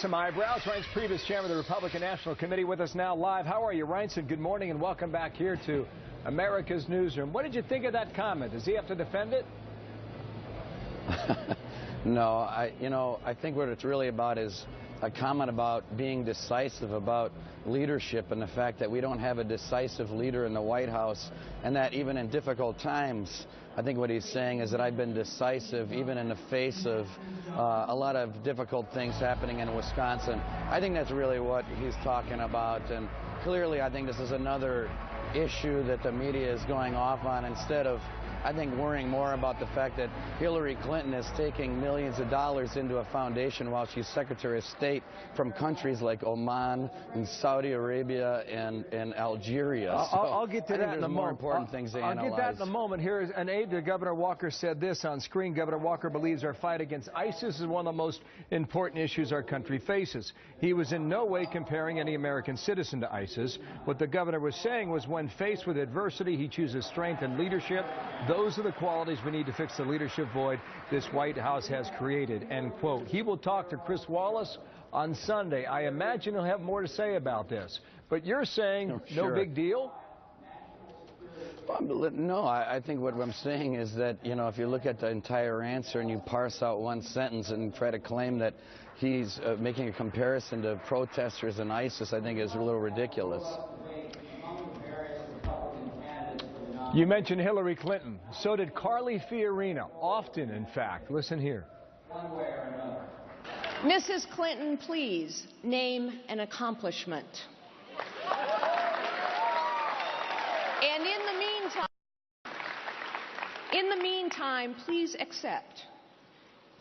some eyebrows. Reince Priebus, chairman of the Republican National Committee, with us now live. How are you, Reince? And good morning and welcome back here to America's Newsroom. What did you think of that comment? Does he have to defend it? No, I think what it's really about is a comment about being decisive, about leadership, and the fact that we don't have a decisive leader in the White House, and that even in difficult times, I think what he's saying is that I've been decisive even in the face of a lot of difficult things happening in Wisconsin. I think that's really what he's talking about, and clearly I think this is another issue that the media is going off on instead of, I think, worrying more about the fact that Hillary Clinton is taking millions of dollars into a foundation while she's Secretary of State from countries like Oman and Saudi Arabia and Algeria. I'll get to that in a moment. More important things to analyze. I'll get that in a moment. Here is an aide to Governor Walker said this on screen. Governor Walker believes our fight against ISIS is one of the most important issues our country faces. He was in no way comparing any American citizen to ISIS. What the governor was saying was when faced with adversity, he chooses strength and leadership. Those are the qualities we need to fix the leadership void this White House has created, end quote. He will talk to Chris Wallace on Sunday. I imagine he'll have more to say about this. But you're saying no big deal? No, I think what I'm saying is that, if you look at the entire answer and you parse out one sentence and try to claim that he's making a comparison to protesters and ISIS, I think is a little ridiculous. You mentioned Hillary Clinton. So did Carly Fiorina. Often, in fact. Listen here. Mrs. Clinton, please name an accomplishment. And in the meantime, please accept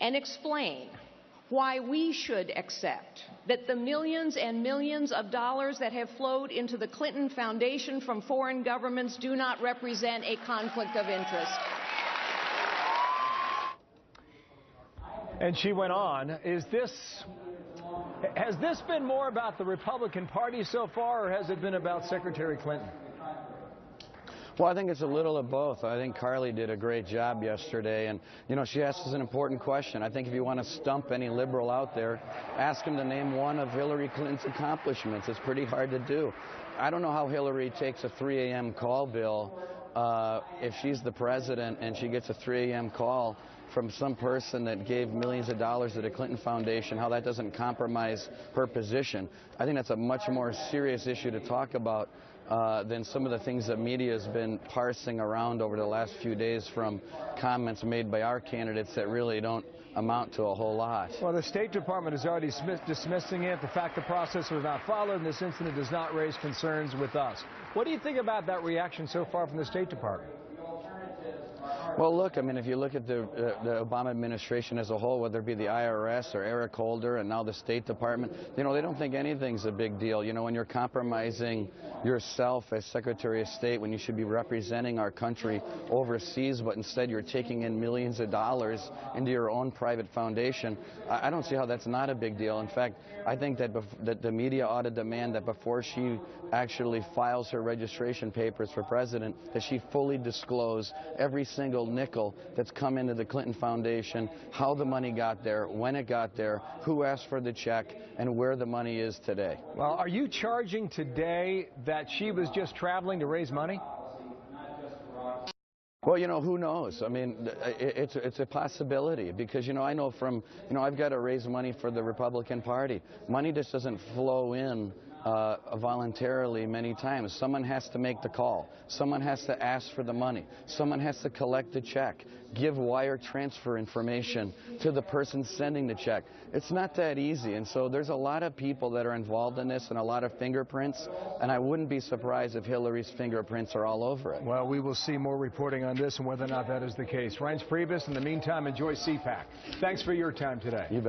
and explain why we should accept that the millions and millions of dollars that have flowed into the Clinton Foundation from foreign governments do not represent a conflict of interest. And she went on, has this been more about the Republican Party so far, or has it been about Secretary Clinton? Well, I think it's a little of both. I think Carly did a great job yesterday, and, she asked us an important question. I think if you want to stump any liberal out there, ask him to name one of Hillary Clinton's accomplishments. It's pretty hard to do. I don't know how Hillary takes a 3 a.m. call, Bill, if she's the president and she gets a 3 a.m. call from some person that gave millions of dollars to the Clinton Foundation, how that doesn't compromise her position. I think that's a much more serious issue to talk about than some of the things that media has been parsing around over the last few days from comments made by our candidates that really don't amount to a whole lot. Well, the State Department is already dismissing it. The fact the process was not followed in this incident does not raise concerns with us. What do you think about that reaction so far from the State Department? Well, look, if you look at the Obama administration as a whole, whether it be the IRS or Eric Holder and now the State Department, they don't think anything's a big deal. When you're compromising yourself as Secretary of State, when you should be representing our country overseas, but instead you're taking in millions of dollars into your own private foundation, I don't see how that's not a big deal. In fact, I think that the media ought to demand that before she actually files her registration papers for president, that she fully disclose every single nickel that's come into the Clinton Foundation, how the money got there, when it got there, who asked for the check, and where the money is today. Well, are you charging today that she was just traveling to raise money? Well, who knows? It's a possibility because, I know from, I've got to raise money for the Republican Party. Money just doesn't flow in voluntarily many times. Someone has to make the call. Someone has to ask for the money. Someone has to collect the check, give wire transfer information to the person sending the check. It's not that easy, and so there's a lot of people that are involved in this and a lot of fingerprints, and I wouldn't be surprised if Hillary's fingerprints are all over it. Well, we will see more reporting on this and whether or not that is the case. Reince Priebus, in the meantime, enjoy CPAC. Thanks for your time today. You bet.